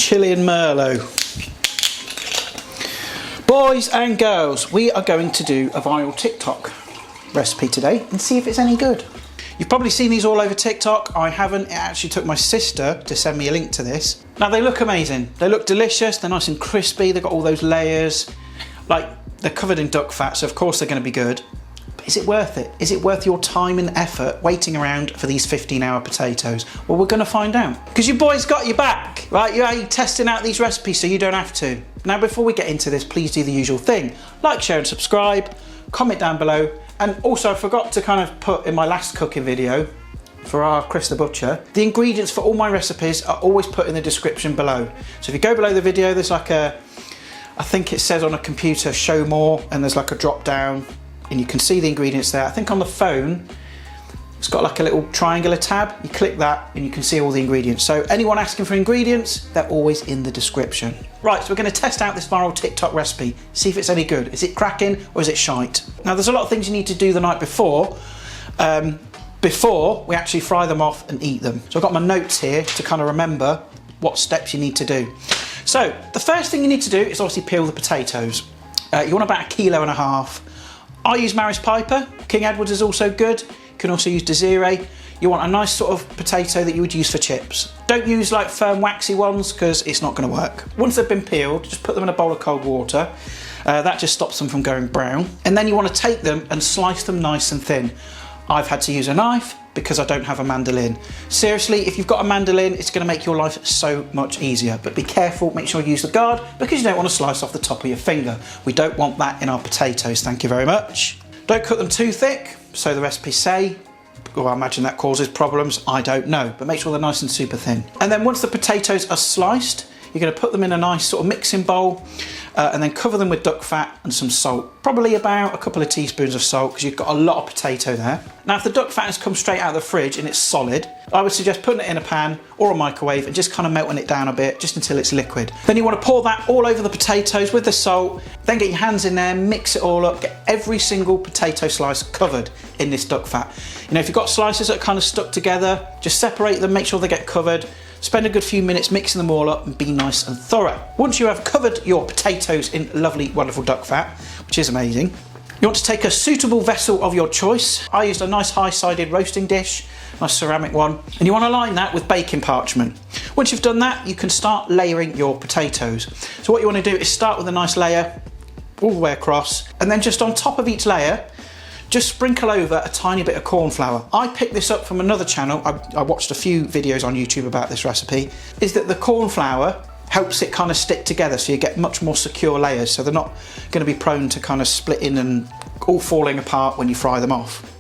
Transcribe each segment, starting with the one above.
Chilean Merlot. Boys and girls, we are going to do a viral TikTok recipe today and see if it's any good. You've probably seen these all over TikTok. I haven't. It actually took my sister to send me a link to this. Now they look amazing. They look delicious. They're nice and crispy. They've got all those layers. Like, they're covered in duck fat, so of course they're going to be good. But is it worth it? Is it worth your time and effort waiting around for these 15-hour potatoes? Well, we're going to find out. Because your boy's got your back, right? You're testing out these recipes so you don't have to. Now, before we get into this, please do the usual thing. Like, share and subscribe. Comment down below. And also, I forgot to kind of put in my last cooking video for our Chris the Butcher, the ingredients for all my recipes are always put in the description below. So if you go below the video, there's like a, I think it says on a computer, show more, and there's like a drop down and you can see the ingredients there. I think on the phone, it's got like a little triangular tab. You click that and you can see all the ingredients. So anyone asking for ingredients, they're always in the description. Right, so we're going to test out this viral TikTok recipe, see if it's any good. Is it cracking or is it shite? Now there's a lot of things you need to do the night before we actually fry them off and eat them. So I've got my notes here to kind of remember what steps you need to do. So the first thing you need to do is obviously peel the potatoes. You want about 1.5 kilos. I use Maris Piper. King Edward's is also good. You can also use Desiree. You want a nice sort of potato that you would use for chips. Don't use like firm waxy ones because it's not going to work. Once they've been peeled, just put them in a bowl of cold water. That just stops them from going brown. And then you want to take them and slice them nice and thin. I've had to use a knife because I don't have a mandolin. Seriously, if you've got a mandolin, it's going to make your life so much easier. But be careful, make sure you use the guard because you don't want to slice off the top of your finger. We don't want that in our potatoes, thank you very much. Don't cook them too thick, so the recipes say. Well, I imagine that causes problems, I don't know. But make sure they're nice and super thin. And then once the potatoes are sliced, you're going to put them in a nice sort of mixing bowl and then cover them with duck fat and some salt. Probably about a couple of teaspoons of salt because you've got a lot of potato there. Now, if the duck fat has come straight out of the fridge and it's solid, I would suggest putting it in a pan or a microwave and just kind of melting it down a bit just until it's liquid. Then you want to pour that all over the potatoes with the salt, then get your hands in there, mix it all up, get every single potato slice covered in this duck fat. You know, if you've got slices that are kind of stuck together, just separate them, make sure they get covered. Spend a good few minutes mixing them all up and be nice and thorough. Once you have covered your potatoes in lovely, wonderful duck fat, which is amazing, you want to take a suitable vessel of your choice. I used a nice high-sided roasting dish, nice ceramic one, and you want to line that with baking parchment. Once you've done that, you can start layering your potatoes. So what you want to do is start with a nice layer all the way across, and then just on top of each layer, just sprinkle over a tiny bit of corn flour. I picked this up from another channel. I watched a few videos on YouTube about this recipe. Is that the corn flour helps it kind of stick together so you get much more secure layers so they're not going to be prone to kind of splitting and all falling apart when you fry them off.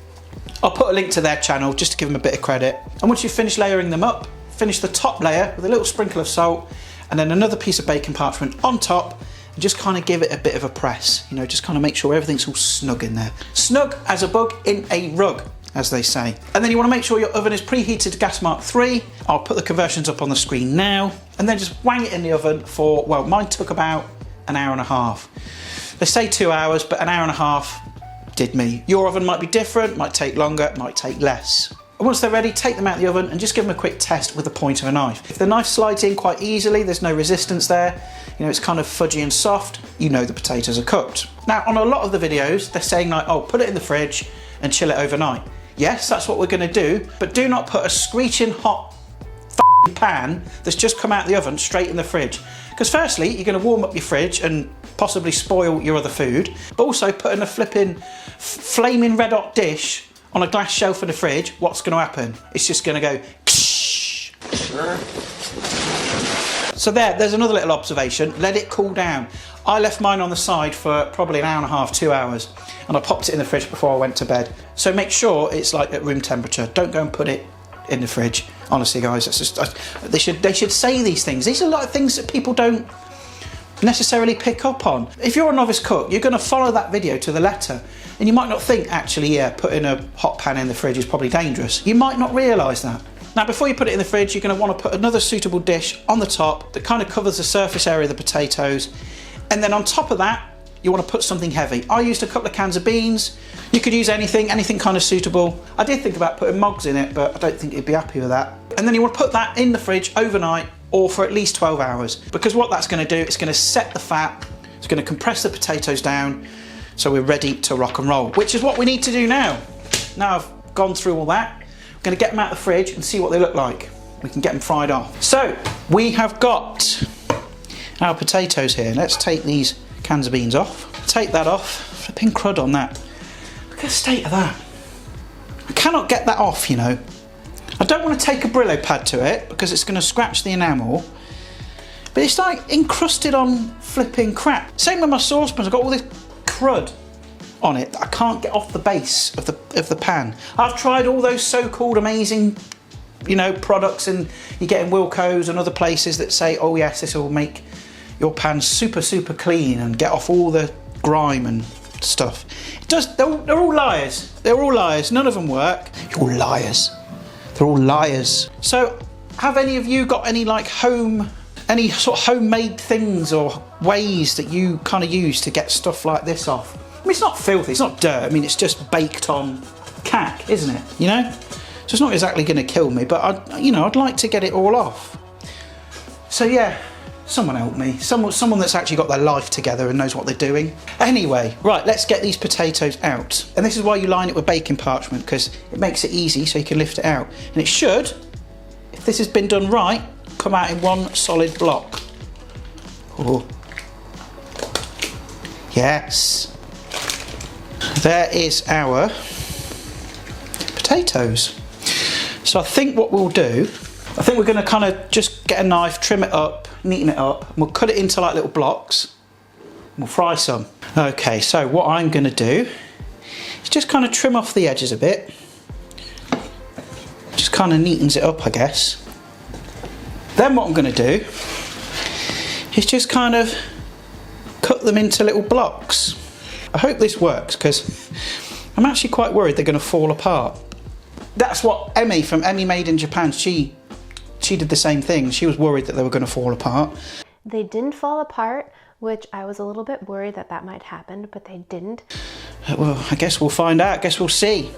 I'll put a link to their channel just to give them a bit of credit. And once you've finished layering them up, finish the top layer with a little sprinkle of salt and then another piece of baking parchment on top. Just kind of give it a bit of a press, you know, just kind of make sure everything's all snug in there. Snug as a bug in a rug, as they say. And then you want to make sure your oven is preheated to gas mark 3. I'll put the conversions up on the screen now. And then just wang it in the oven for, well, mine took about 1.5 hours. They say 2 hours, but 1.5 hours did me. Your oven might be different, might take longer, might take less. And once they're ready, take them out of the oven and just give them a quick test with the point of a knife. If the knife slides in quite easily, there's no resistance there, you know, it's kind of fudgy and soft, you know the potatoes are cooked. Now, on a lot of the videos, they're saying like, oh, put it in the fridge and chill it overnight. Yes, that's what we're gonna do, but do not put a screeching hot pan that's just come out of the oven straight in the fridge. Because firstly, you're gonna warm up your fridge and possibly spoil your other food, but also putting a flipping flaming red hot dish on a glass shelf in the fridge, what's going to happen? It's just going to go ksh. So there's another little observation. Let it cool down. I left mine on the side for probably 1.5 hours, 2 hours, and I popped it in the fridge before I went to bed. So make sure it's like at room temperature. Don't go and put it in the fridge. Honestly, guys, that's just they should say these things. These are like things that people don't necessarily pick up on. If you're a novice cook, you're going to follow that video to the letter. And you might not think, actually, yeah, putting a hot pan in the fridge is probably dangerous. You might not realise that. Now, before you put it in the fridge, you're going to want to put another suitable dish on the top that kind of covers the surface area of the potatoes. And then on top of that, you want to put something heavy. I used a couple of cans of beans. You could use anything kind of suitable. I did think about putting mugs in it, but I don't think you'd be happy with that. And then you want to put that in the fridge overnight or for at least 12 hours, because what that's going to do, it's going to set the fat, it's going to compress the potatoes down, so we're ready to rock and roll, which is what we need to do now. Now I've gone through all that, I'm going to get them out of the fridge and see what they look like. We can get them fried off. So we have got our potatoes here. Let's take these cans of beans off. Take that off. Flipping crud on that. Look at the state of that. I cannot get that off, you know. I don't want to take a Brillo pad to it because it's going to scratch the enamel. But it's like encrusted on flipping crap. Same with my saucepans. I've got all this crud on it that I can't get off the base of the pan. I've tried all those so-called amazing, you know, products, and you get in Wilko's and other places that say, oh yes, this will make your pan super clean and get off all the grime and stuff. It does. They're all liars. They're all liars. None of them work. You're all liars. They're all liars. So have any of you got any like any sort of homemade things or ways that you kind of use to get stuff like this off? I mean, it's not filthy, it's not dirt. I mean, it's just baked on cack, isn't it? You know? So it's not exactly going to kill me, but I'd like to get it all off. So yeah, someone help me. Someone that's actually got their life together and knows what they're doing. Anyway, right, let's get these potatoes out. And this is why you line it with baking parchment, because it makes it easy so you can lift it out. And it should, if this has been done right, come out in one solid block. Oh. Yes. There is our potatoes. So I think what we'll do, I think we're going to kind of just get a knife, trim it up, neaten it up, and we'll cut it into like little blocks. And we'll fry some. Okay, so what I'm going to do is just kind of trim off the edges a bit. Just kind of neatens it up, I guess. Then what I'm going to do is just kind of cut them into little blocks. I hope this works, because I'm actually quite worried they're going to fall apart. That's what Emmy from Emmy Made in Japan, she did the same thing. She was worried that they were going to fall apart. They didn't fall apart, which I was a little bit worried that might happen, but they didn't. Well, I guess we'll find out. I guess we'll see.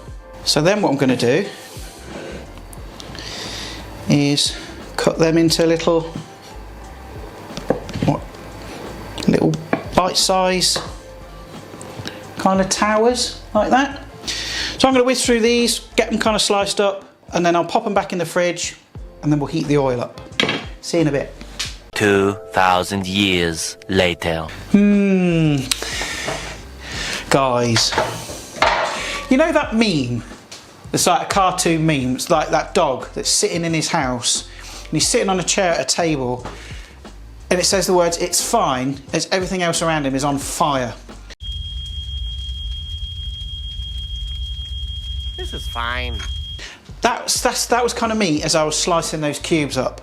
So then what I'm going to do is cut them into little bite-size kind of towers like that. So I'm going to whiz through these, get them kind of sliced up, and then I'll pop them back in the fridge, and then we'll heat the oil up. See you in a bit. 2,000 years later. Guys, you know that meme? It's like a cartoon meme. It's like that dog that's sitting in his house, and he's sitting on a chair at a table, and it says the words, "It's fine," as everything else around him is on fire. This is fine. That was kind of me as I was slicing those cubes up.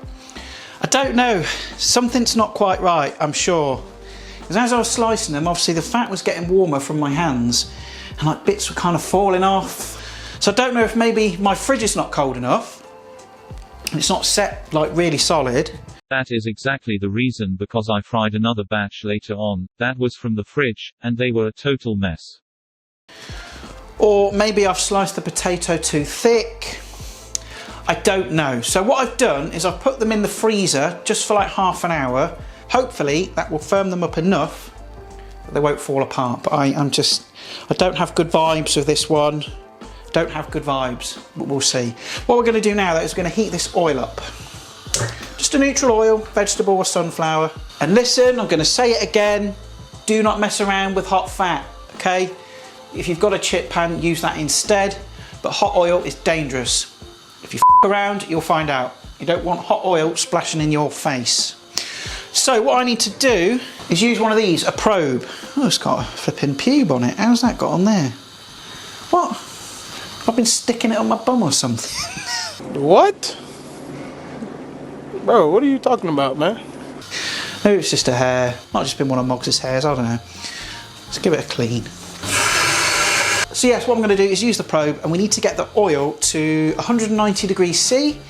I don't know, something's not quite right, I'm sure. Because as I was slicing them, obviously the fat was getting warmer from my hands, and like bits were kind of falling off. So I don't know if maybe my fridge is not cold enough, and it's not set like really solid. That is exactly the reason, because I fried another batch later on, that was from the fridge, and they were a total mess. Or maybe I've sliced the potato too thick. I don't know. So what I've done is I've put them in the freezer just for like half an hour. Hopefully that will firm them up enough that they won't fall apart. But I don't have good vibes with this one. Don't have good vibes, but we'll see. What we're going to do now though is we're going to heat this oil up. Just a neutral oil, vegetable or sunflower. And listen, I'm going to say it again. Do not mess around with hot fat, okay? If you've got a chip pan, use that instead. But hot oil is dangerous. If you f around, you'll find out. You don't want hot oil splashing in your face. So what I need to do is use one of these, a probe. Oh, it's got a flipping pube on it. How's that got on there? What? I've been sticking it on my bum or something. What? Bro, what are you talking about, man? Maybe it's just a hair. Might have just been one of Moggs' hairs, I don't know. Let's give it a clean. So yes, what I'm going to do is use the probe, and we need to get the oil to 190 degrees C,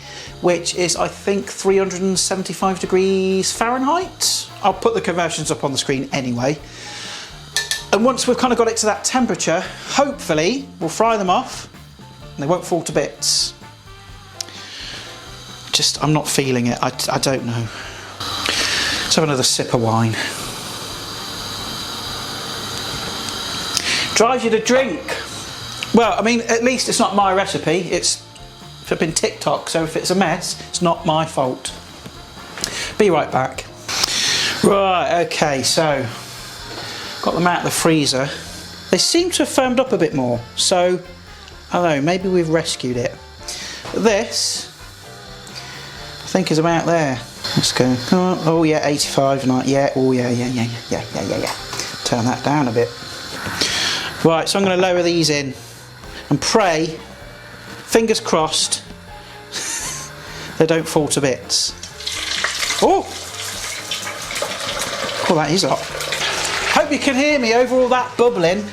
which is I think 375 degrees Fahrenheit. I'll put the conversions up on the screen anyway. And once we've kind of got it to that temperature, hopefully we'll fry them off and they won't fall to bits. I'm not feeling it. I don't know. Let's have another sip of wine. Drives you to drink. Well, I mean, at least it's not my recipe. It's flipping TikTok, so if it's a mess, it's not my fault. Be right back. Right, okay, so got them out of the freezer. They seem to have firmed up a bit more, so I don't know, maybe we've rescued it. But this, I think, is about there. Let's go. Oh yeah, 85, yeah, oh yeah. Turn that down a bit. Right, so I'm going to lower these in and pray, fingers crossed, they don't fall to bits. Oh, that is hot. Hope you can hear me over all that bubbling.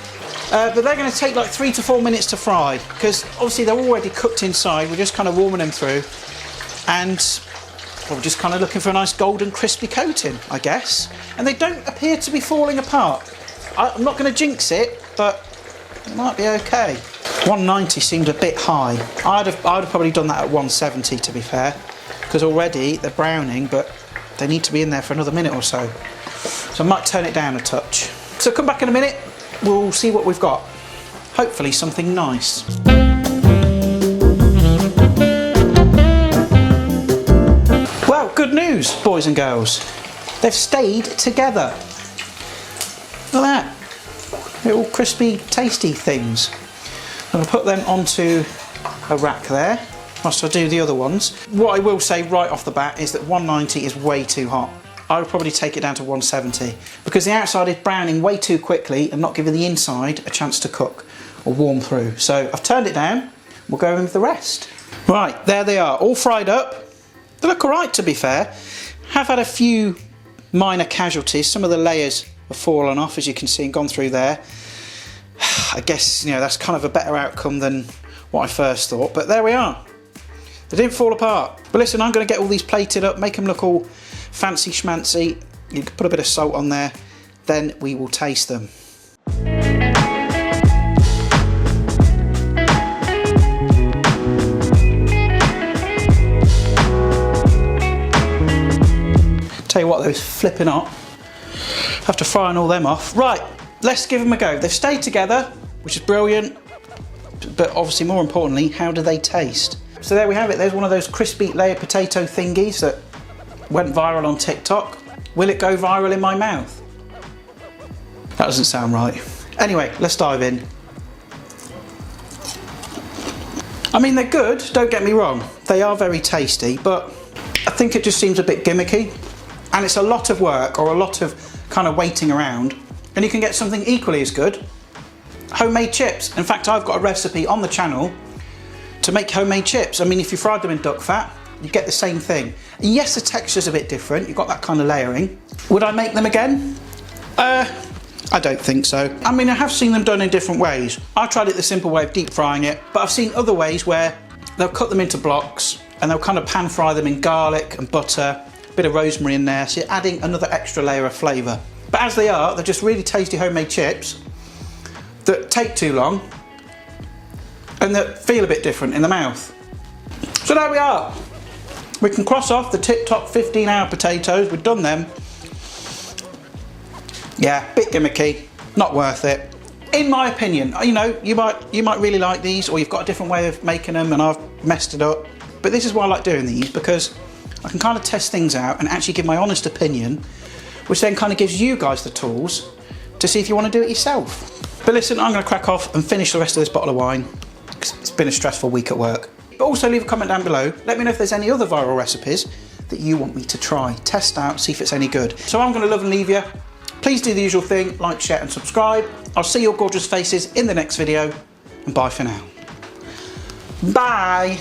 But they're going to take like 3 to 4 minutes to fry, because obviously they're already cooked inside. We're just kind of warming them through, and we're just kind of looking for a nice golden crispy coating, I guess. And they don't appear to be falling apart. I'm not going to jinx it, but it might be okay. 190 seemed a bit high. I'd have probably done that at 170, to be fair, because already they're browning, but they need to be in there for another minute or so. So I might turn it down a touch. So come back in a minute, we'll see what we've got. Hopefully something nice. Well, good news, boys and girls. They've stayed together. Look at that. Little crispy, tasty things. I'm going to put them onto a rack there whilst I do the other ones. What I will say right off the bat is that 190 is way too hot. I would probably take it down to 170, because the outside is browning way too quickly and not giving the inside a chance to cook or warm through. So I've turned it down. We'll go in with the rest. Right, there they are, all fried up. They look alright, to be fair. Have had a few minor casualties. Some of the layers have fallen off, as you can see, and gone through there. I guess, you know, that's kind of a better outcome than what I first thought, but there we are. They didn't fall apart. But listen, I'm going to get all these plated up, make them look all fancy schmancy. You can put a bit of salt on there, then we will taste them. Tell you what, those flipping hot. Have to fry all them off. Right, let's give them a go. They've stayed together, which is brilliant, but obviously more importantly, how do they taste? So there we have it. There's one of those crispy layered potato thingies that went viral on TikTok. Will it go viral in my mouth? That doesn't sound right. Anyway, let's dive in. I mean, they're good, don't get me wrong. They are very tasty, but I think it just seems a bit gimmicky. And it's a lot of work, or a lot of kind of waiting around, and you can get something equally as good. Homemade chips. In fact, I've got a recipe on the channel to make homemade chips. I mean, if you fried them in duck fat, you get the same thing. And yes, the texture's a bit different. You've got that kind of layering. Would I make them again? I don't think so. I mean, I have seen them done in different ways. I tried it the simple way of deep frying it, but I've seen other ways where they'll cut them into blocks and they'll kind of pan fry them in garlic and butter, a bit of rosemary in there, so you're adding another extra layer of flavour. But as they are, they're just really tasty homemade chips that take too long and that feel a bit different in the mouth. So there we are. We can cross off the TikTok 15-hour potatoes. We've done them. Yeah, bit gimmicky, not worth it. In my opinion, you know, you might really like these, or you've got a different way of making them and I've messed it up. But this is why I like doing these, because I can kind of test things out and actually give my honest opinion, which then kind of gives you guys the tools to see if you want to do it yourself. But listen, I'm going to crack off and finish the rest of this bottle of wine, because it's been a stressful week at work. But also leave a comment down below. Let me know if there's any other viral recipes that you want me to try, test out, see if it's any good. So I'm going to love and leave you. Please do the usual thing, like, share and subscribe. I'll see your gorgeous faces in the next video, and bye for now. Bye.